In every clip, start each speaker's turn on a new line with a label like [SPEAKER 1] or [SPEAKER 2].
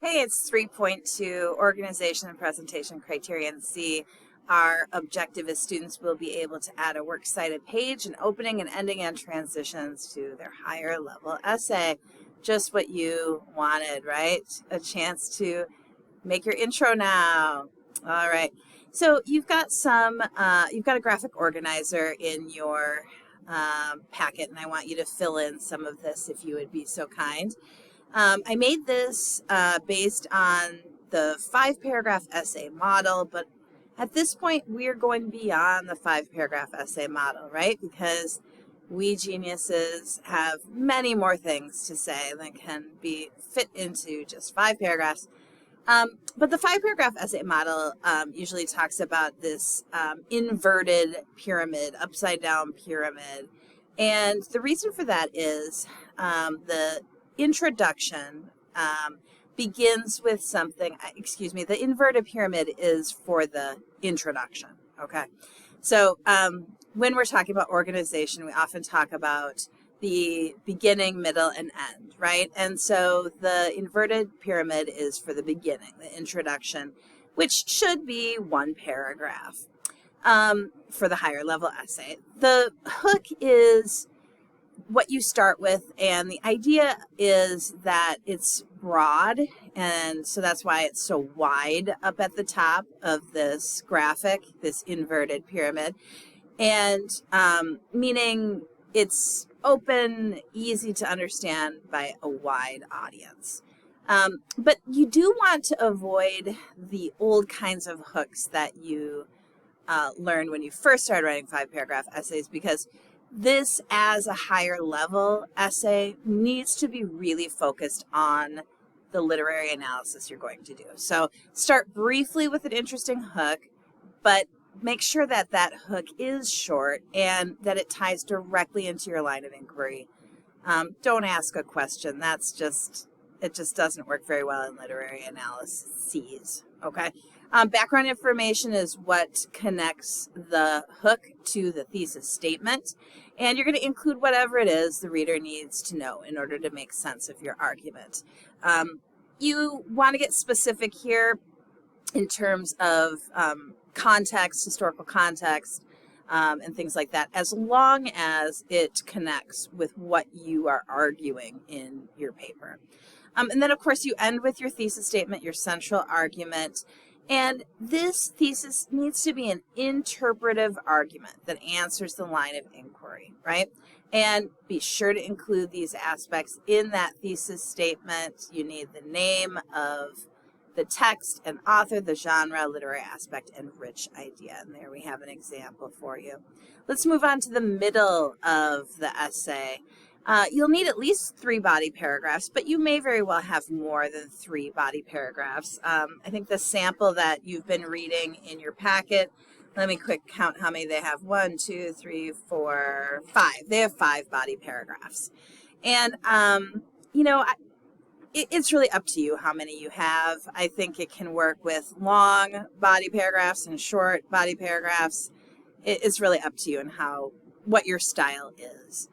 [SPEAKER 1] Hey, it's 3.2 Organization and Presentation Criterion C. Our objective is students will be able to add a works cited page, an opening and ending and transitions to their higher level essay. Just what you wanted, right? A chance to make your intro now. All right. So you've got a graphic organizer in your packet, and I want you to fill in some of this if you would be so kind. I made this based on the 5-paragraph essay model, but at this point, we're going beyond the 5-paragraph essay model, right? Because we geniuses have many more things to say than can be fit into just 5 paragraphs. But the 5-paragraph essay model usually talks about this inverted pyramid, upside down pyramid. And the reason for that is the introduction begins with something, the inverted pyramid is for the introduction, okay? So when we're talking about organization, we often talk about the beginning, middle, and end, right? And so the inverted pyramid is for the beginning, the introduction, which should be 1 paragraph for the higher level essay. The hook is what you start with, and the idea is that it's broad, and so that's why it's so wide up at the top of this graphic, this inverted pyramid, and meaning it's open, easy to understand by a wide audience. But you do want to avoid the old kinds of hooks that you learned when you first started writing 5-paragraph essays, because this, as a higher level essay, needs to be really focused on the literary analysis you're going to do. So start briefly with an interesting hook, but make sure that that hook is short and that it ties directly into your line of inquiry. Don't ask a question. It just doesn't work very well in literary analyses, okay? Background information is what connects the hook to the thesis statement, and you're going to include whatever it is the reader needs to know in order to make sense of your argument. You want to get specific here in terms of context, historical context, and things like that, as long as it connects with what you are arguing in your paper. And then, of course, you end with your thesis statement, your central argument. And this thesis needs to be an interpretive argument that answers the line of inquiry, right? And be sure to include these aspects in that thesis statement. You need the name of the text and author, the genre, literary aspect, and rich idea. And there we have an example for you. Let's move on to the middle of the essay. You'll need at least 3 body paragraphs, but you may very well have more than 3 body paragraphs. I think the sample that you've been reading in your packet, let me quick count how many they have. 1, 2, 3, 4, 5. They have 5 body paragraphs. And, it's really up to you how many you have. I think it can work with long body paragraphs and short body paragraphs. It's really up to you and what your style is.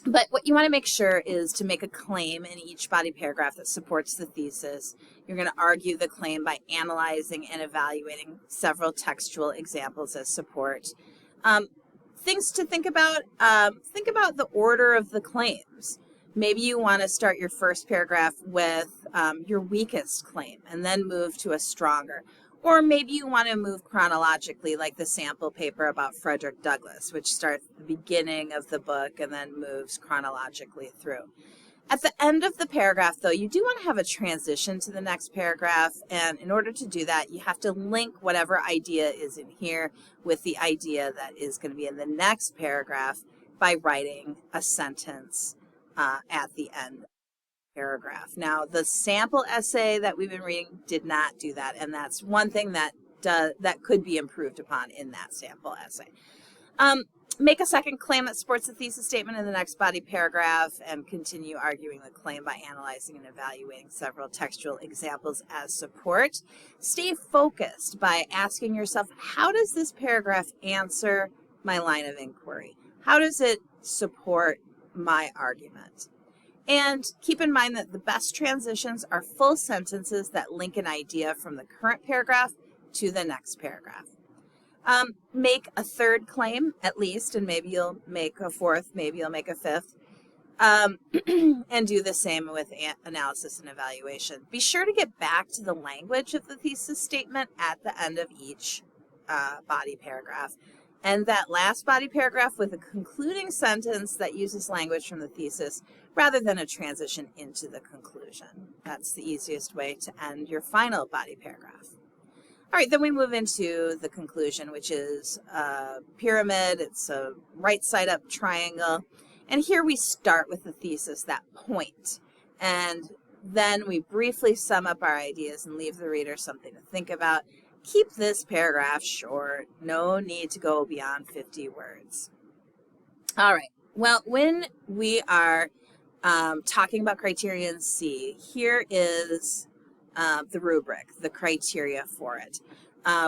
[SPEAKER 1] But what you want to make sure is to make a claim in each body paragraph that supports the thesis. You're going to argue the claim by analyzing and evaluating several textual examples as support. Things to think about the order of the claims. Maybe you want to start your first paragraph with your weakest claim and then move to a stronger. Or maybe you want to move chronologically, like the sample paper about Frederick Douglass, which starts at the beginning of the book and then moves chronologically through. At the end of the paragraph, though, you do want to have a transition to the next paragraph, and in order to do that, you have to link whatever idea is in here with the idea that is going to be in the next paragraph by writing a sentence at the end. Paragraph. Now, the sample essay that we've been reading did not do that, and that's one thing that could be improved upon in that sample essay. Make a second claim that supports the thesis statement in the next body paragraph, and continue arguing the claim by analyzing and evaluating several textual examples as support. Stay focused by asking yourself, how does this paragraph answer my line of inquiry? How does it support my argument? And keep in mind that the best transitions are full sentences that link an idea from the current paragraph to the next paragraph. Make a third claim at least, and maybe you'll make a fourth, maybe you'll make a fifth. And do the same with analysis and evaluation. Be sure to get back to the language of the thesis statement at the end of each body paragraph. And that last body paragraph with a concluding sentence that uses language from the thesis rather than a transition into the conclusion. That's the easiest way to end your final body paragraph. All right, then we move into the conclusion, which is a pyramid. It's a right side up triangle. And here we start with the thesis, that point. And then we briefly sum up our ideas and leave the reader something to think about. Keep this paragraph short. No need to go beyond 50 words. All right. Well, when we are talking about criterion C, here is the rubric, the criteria for it.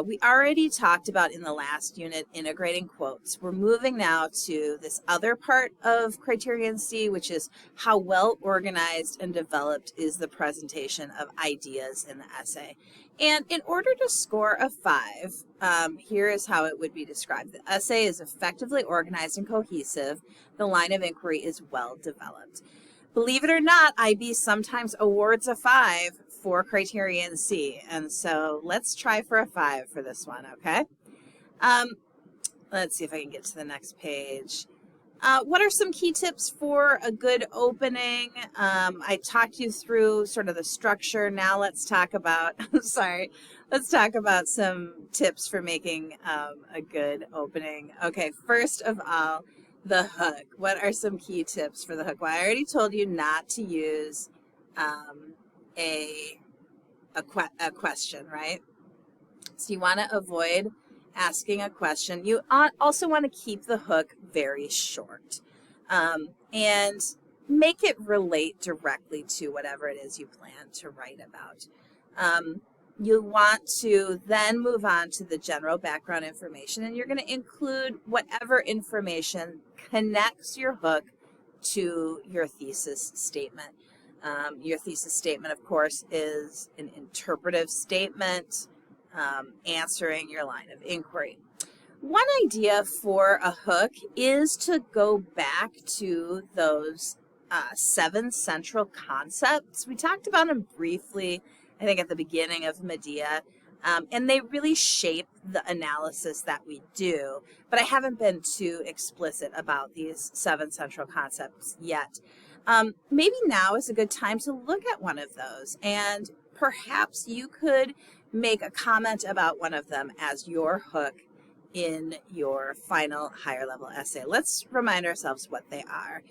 [SPEAKER 1] We already talked about in the last unit integrating quotes. We're moving now to this other part of criterion C, which is how well organized and developed is the presentation of ideas in the essay. And in order to score a 5, here is how it would be described. The essay is effectively organized and cohesive. The line of inquiry is well developed. Believe it or not, IB sometimes awards a 5 for criterion C. And so let's try for a 5 for this one, okay? Let's see if I can get to the next page. What are some key tips for a good opening? I talked you through sort of the structure. Now let's talk about, let's talk about some tips for making a good opening. Okay, first of all, the hook. What are some key tips for the hook? Well, I already told you not to use a question, right? So you want to avoid asking a question. You also want to keep the hook very short and make it relate directly to whatever it is you plan to write about. You'll want to then move on to the general background information, and you're going to include whatever information connects your hook to your thesis statement. Your thesis statement, of course, is an interpretive statement answering your line of inquiry. One idea for a hook is to go back to those 7 central concepts. We talked about them briefly, I think, at the beginning of Medea, and they really shape the analysis that we do, but I haven't been too explicit about these 7 central concepts yet. Maybe now is a good time to look at one of those, and perhaps you could make a comment about one of them as your hook in your final higher level essay. Let's remind ourselves what they are.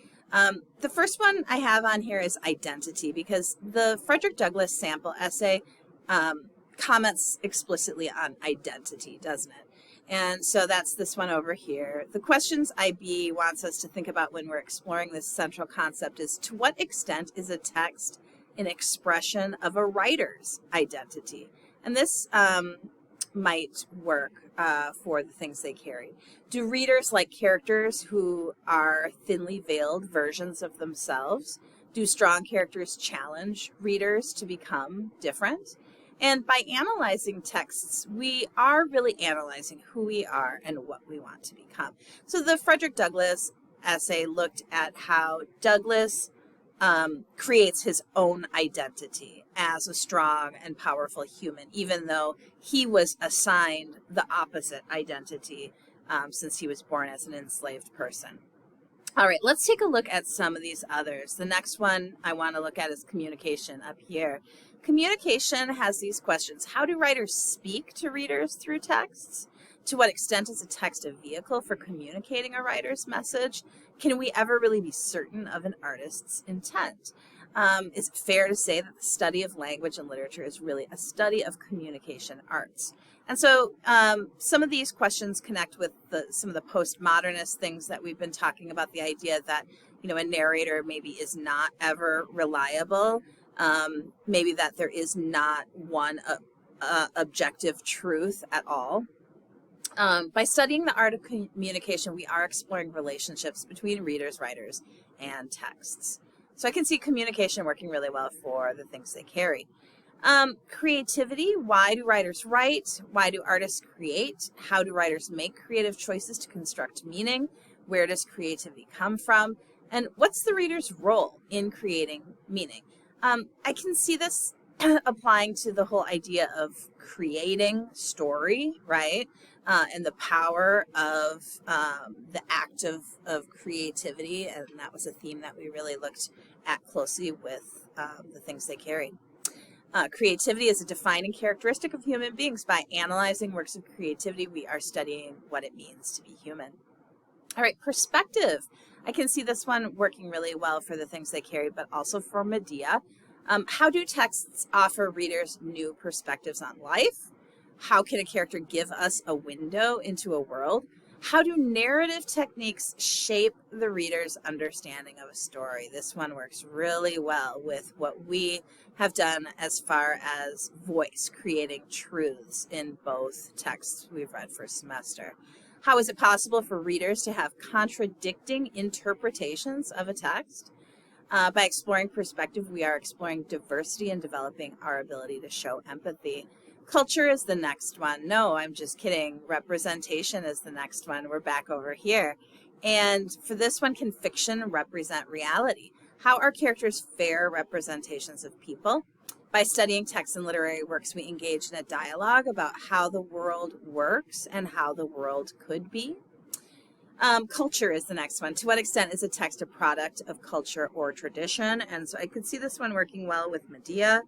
[SPEAKER 1] The first one I have on here is identity, because the Frederick Douglass sample essay comments explicitly on identity, doesn't it? And so that's this one over here. The questions IB wants us to think about when we're exploring this central concept is, to what extent is a text an expression of a writer's identity? And this might work for the things they carry. Do readers like characters who are thinly veiled versions of themselves? Do strong characters challenge readers to become different? And by analyzing texts, we are really analyzing who we are and what we want to become. So the Frederick Douglass essay looked at how Douglass creates his own identity as a strong and powerful human, even though he was assigned the opposite identity since he was born as an enslaved person. All right, let's take a look at some of these others. The next one I want to look at is communication up here. Communication has these questions. How do writers speak to readers through texts? To what extent is a text a vehicle for communicating a writer's message? Can we ever really be certain of an artist's intent? Is it fair to say that the study of language and literature is really a study of communication arts? And so some of these questions connect with some of the postmodernist things that we've been talking about, the idea that, a narrator maybe is not ever reliable, maybe that there is not one objective truth at all. By studying the art of communication, we are exploring relationships between readers, writers, and texts. So I can see communication working really well for the things they carry. Creativity. Why do writers write? Why do artists create? How do writers make creative choices to construct meaning? Where does creativity come from? And what's the reader's role in creating meaning? I can see this applying to the whole idea of creating story, right? And the power of the act of creativity. And that was a theme that we really looked at closely with the things they carry. Creativity is a defining characteristic of human beings. By analyzing works of creativity, we are studying what it means to be human. All right, perspective. I can see this one working really well for the things they carry, but also for Medea. How do texts offer readers new perspectives on life? How can a character give us a window into a world? How do narrative techniques shape the reader's understanding of a story? This one works really well with what we have done as far as voice, creating truths in both texts we've read for semester. How is it possible for readers to have contradicting interpretations of a text? By exploring perspective, we are exploring diversity and developing our ability to show empathy. Culture is the next one. No, I'm just kidding. Representation is the next one. We're back over here. And for this one, can fiction represent reality? How are characters fair representations of people? By studying texts and literary works, we engage in a dialogue about how the world works and how the world could be. Culture is the next one. To what extent is a text a product of culture or tradition? And so I could see this one working well with Medea.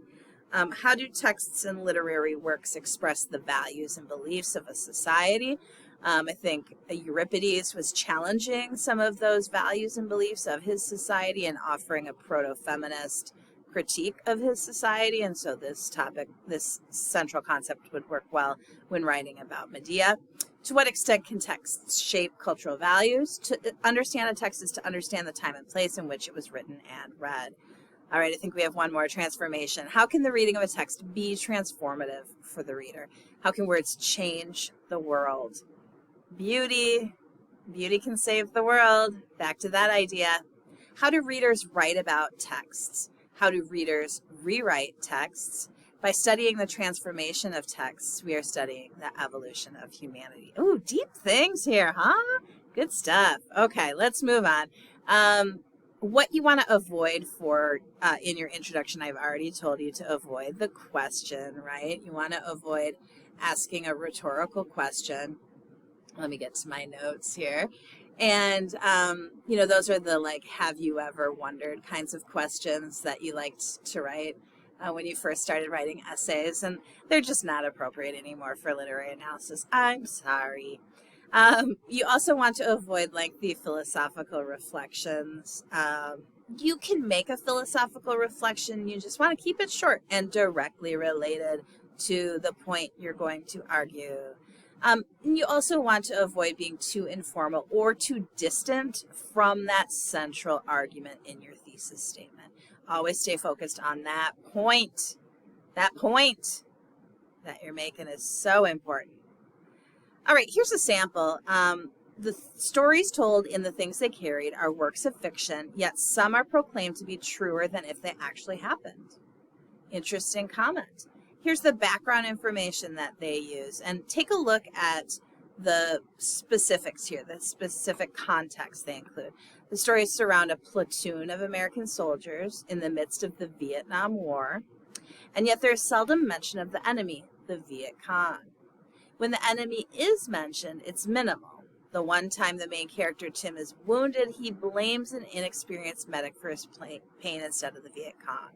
[SPEAKER 1] How do texts and literary works express the values and beliefs of a society? I think Euripides was challenging some of those values and beliefs of his society and offering a proto-feminist critique of his society. And so this topic, this central concept would work well when writing about Medea. To what extent can texts shape cultural values? To understand a text is to understand the time and place in which it was written and read. All right, I think we have one more, transformation. How can the reading of a text be transformative for the reader? How can words change the world? Beauty. Beauty can save the world. Back to that idea. How do readers write about texts? How do readers rewrite texts? By studying the transformation of texts, we are studying the evolution of humanity. Ooh, deep things here, huh? Good stuff. Okay, let's move on. What you want to avoid for in your introduction, I've already told you to avoid the question, right? You want to avoid asking a rhetorical question. Let me get to my notes here. And, you know, those are the like, have you ever wondered kinds of questions that you liked to write when you first started writing essays. And they're just not appropriate anymore for literary analysis. I'm sorry. You also want to avoid lengthy philosophical reflections. You can make a philosophical reflection. You just want to keep it short and directly related to the point you're going to argue. And you also want to avoid being too informal or too distant from that central argument in your thesis statement. Always stay focused on that point. That point that you're making is so important. All right, here's a sample. The stories told in The Things They Carried are works of fiction, yet some are proclaimed to be truer than if they actually happened. Interesting comment. Here's the background information that they use, and take a look at the specifics here, the specific context they include. The stories surround a platoon of American soldiers in the midst of the Vietnam War, and yet there's seldom mention of the enemy, the Viet Cong. When the enemy is mentioned, it's minimal. The one time the main character, Tim, is wounded, he blames an inexperienced medic for his pain instead of the Viet Cong.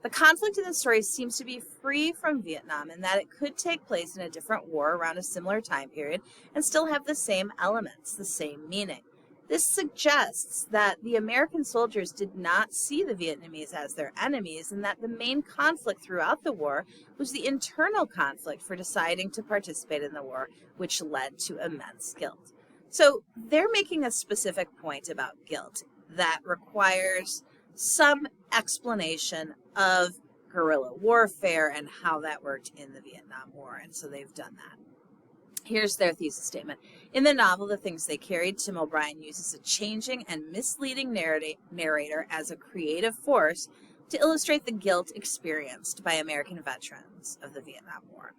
[SPEAKER 1] The conflict in the story seems to be free from Vietnam in that it could take place in a different war around a similar time period and still have the same elements, the same meaning. This suggests that the American soldiers did not see the Vietnamese as their enemies and that the main conflict throughout the war was the internal conflict for deciding to participate in the war, which led to immense guilt. So they're making a specific point about guilt that requires some explanation of guerrilla warfare and how that worked in the Vietnam War, and so they've done that. Here's their thesis statement. In the novel, The Things They Carried, Tim O'Brien uses a changing and misleading narrator as a creative force to illustrate the guilt experienced by American veterans of the Vietnam War.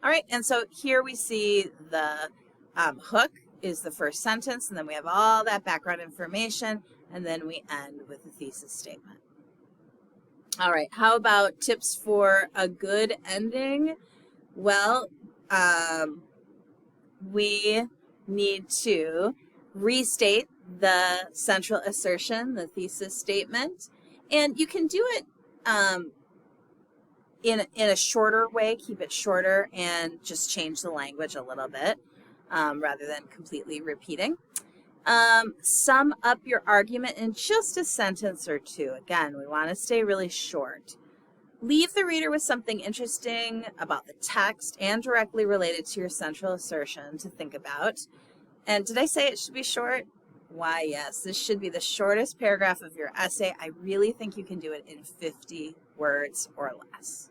[SPEAKER 1] All right, and so here we see the hook is the first sentence, and then we have all that background information, and then we end with the thesis statement. All right, how about tips for a good ending? Well, we need to restate the central assertion, the thesis statement, and you can do it in a shorter way, keep it shorter, and just change the language a little bit rather than completely repeating. Sum up your argument in just a sentence or two. Again, we want to stay really short. Leave the reader with something interesting about the text and directly related to your central assertion to think about. And did I say it should be short? Why, yes, this should be the shortest paragraph of your essay. I really think you can do it in 50 words or less.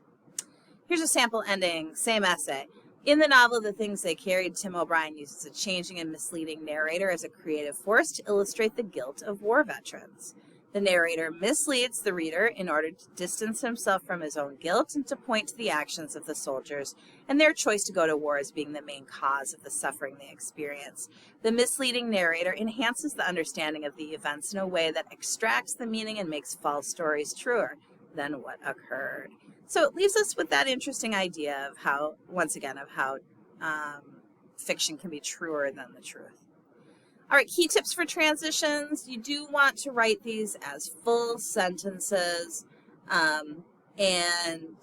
[SPEAKER 1] Here's a sample ending, same essay. In the novel, The Things They Carried, Tim O'Brien uses a changing and misleading narrator as a creative force to illustrate the guilt of war veterans. The narrator misleads the reader in order to distance himself from his own guilt and to point to the actions of the soldiers and their choice to go to war as being the main cause of the suffering they experience. The misleading narrator enhances the understanding of the events in a way that extracts the meaning and makes false stories truer than what occurred. So it leaves us with that interesting idea of how, once again, of how fiction can be truer than the truth. All right, key tips for transitions. You do want to write these as full sentences, and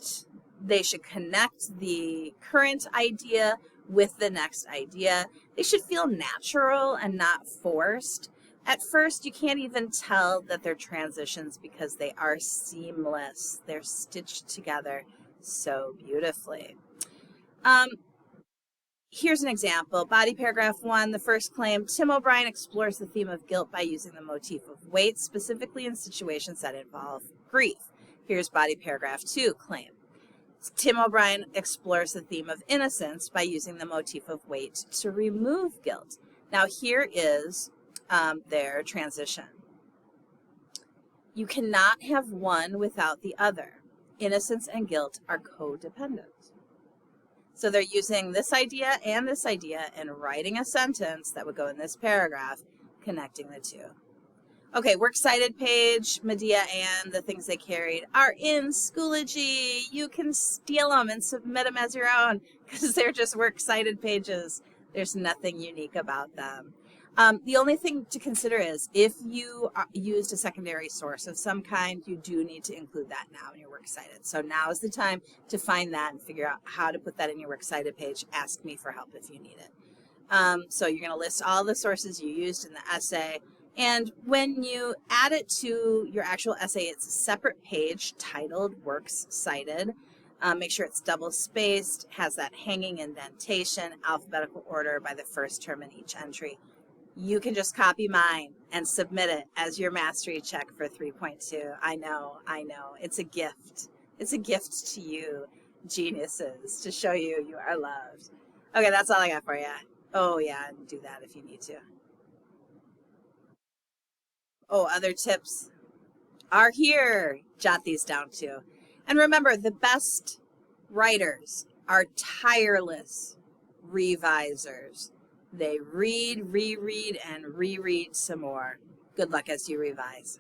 [SPEAKER 1] they should connect the current idea with the next idea. They should feel natural and not forced. At first, you can't even tell that they're transitions because they are seamless. They're stitched together so beautifully. Here's an example. Body paragraph 1, the first claim, Tim O'Brien explores the theme of guilt by using the motif of weight, specifically in situations that involve grief. Here's body paragraph 2, claim. Tim O'Brien explores the theme of innocence by using the motif of weight to remove guilt. Now here is their transition. You cannot have one without the other. Innocence and guilt are codependent. So they're using this idea and writing a sentence that would go in this paragraph, connecting the two. Okay, Works Cited page, Medea and The Things They Carried are in Schoology. You can steal them and submit them as your own because they're just Works Cited pages. There's nothing unique about them. The only thing to consider is if you used a secondary source of some kind, you do need to include that now in your Works Cited. So now is the time to find that and figure out how to put that in your Works Cited page. Ask me for help if you need it. So you're going to list all the sources you used in the essay. And when you add it to your actual essay, it's a separate page titled Works Cited. Make sure it's double spaced, has that hanging indentation, alphabetical order by the first term in each entry. You can just copy mine and submit it as your mastery check for 3.2. I know. It's a gift. It's a gift to you, geniuses, to show you you are loved. Okay, that's all I got for you. Oh, yeah, and do that if you need to. Oh, other tips are here. Jot these down too. And remember, the best writers are tireless revisers. They read, reread, and reread some more. Good luck as you revise.